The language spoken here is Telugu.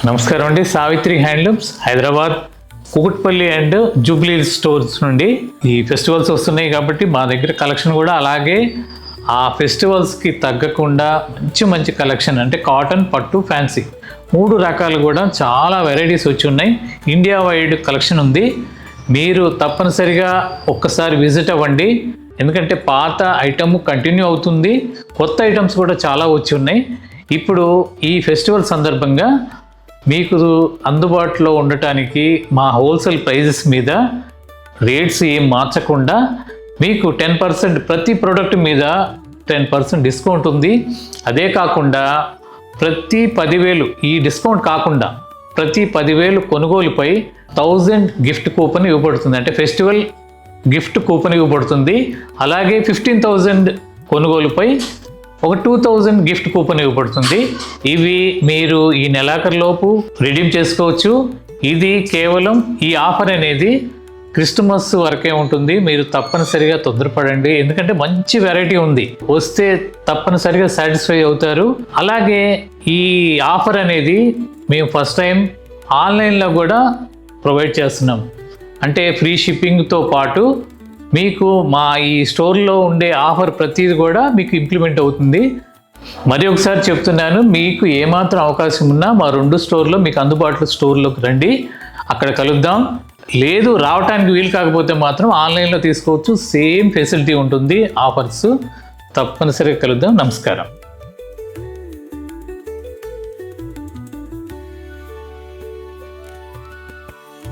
నమస్కారం అండి. Savitri handlooms Hyderabad Kukatpally and Jubilee stores నుండి ఈ ఫెస్టివల్స్ వస్తున్నాయి కాబట్టి మా దగ్గర కలెక్షన్ కూడా అలాగే ఆ ఫెస్టివల్స్కి తగ్గకుండా మంచి కలెక్షన్ అంటే కాటన్, పట్టు, ఫ్యాన్సీ 3 రకాలు కూడా చాలా వెరైటీస్ వచ్చి ఉన్నాయి. ఇండియా వైడ్ కలెక్షన్ ఉంది. మీరు తప్పనిసరిగా ఒక్కసారి విజిట్ అవ్వండి. ఎందుకంటే పాత ఐటమ్ కంటిన్యూ అవుతుంది, కొత్త ఐటమ్స్ కూడా చాలా వచ్చి ఉన్నాయి. ఇప్పుడు ఈ ఫెస్టివల్ సందర్భంగా మీకు అందుబాటులో ఉండటానికి మా హోల్సేల్ ప్రైజెస్ మీద రేట్స్ ఏం మార్చకుండా మీకు 10% ప్రతి ప్రోడక్ట్ మీద 10% డిస్కౌంట్ ఉంది. అదే కాకుండా ప్రతి 10,000 ఈ డిస్కౌంట్ కాకుండా ప్రతి 10,000 కొనుగోలుపై 1000 గిఫ్ట్ కూపన్ ఇవ్వబడుతుంది. అంటే ఫెస్టివల్ గిఫ్ట్ కూపన్ ఇవ్వబడుతుంది. అలాగే 15,000 కొనుగోలుపై ఒక 2,000 గిఫ్ట్ కూపన్ ఇవ్వబడుతుంది. ఇవి మీరు ఈ నెలాఖరులోపు రిడీమ్ చేసుకోవచ్చు. ఇది కేవలం ఈ ఆఫర్ అనేది క్రిస్మస్ వరకే ఉంటుంది. మీరు తప్పనిసరిగా తొందరపడండి, ఎందుకంటే మంచి వెరైటీ ఉంది. వస్తే తప్పనిసరిగా సాటిస్ఫై అవుతారు. అలాగే ఈ ఆఫర్ అనేది మేము ఫస్ట్ టైం ఆన్లైన్లో కూడా ప్రొవైడ్ చేస్తున్నాం. అంటే ఫ్రీ షిప్పింగ్తో పాటు మీకు మా ఈ స్టోర్లో ఉండే ఆఫర్ ప్రతిదీ కూడా మీకు ఇంప్లిమెంట్ అవుతుంది. మరి ఒకసారి చెప్తున్నాను, మీకు ఏమాత్రం అవకాశం ఉన్నా మా 2 స్టోర్లో మీకు అందుబాటులో స్టోర్లోకి రండి, అక్కడ కలుద్దాం. లేదు రావడానికి వీలు కాకపోతే మాత్రం ఆన్లైన్లో తీసుకోవచ్చు. సేమ్ ఫెసిలిటీ ఉంటుంది, ఆఫర్స్. తప్పనిసరిగా కలుద్దాం. నమస్కారం.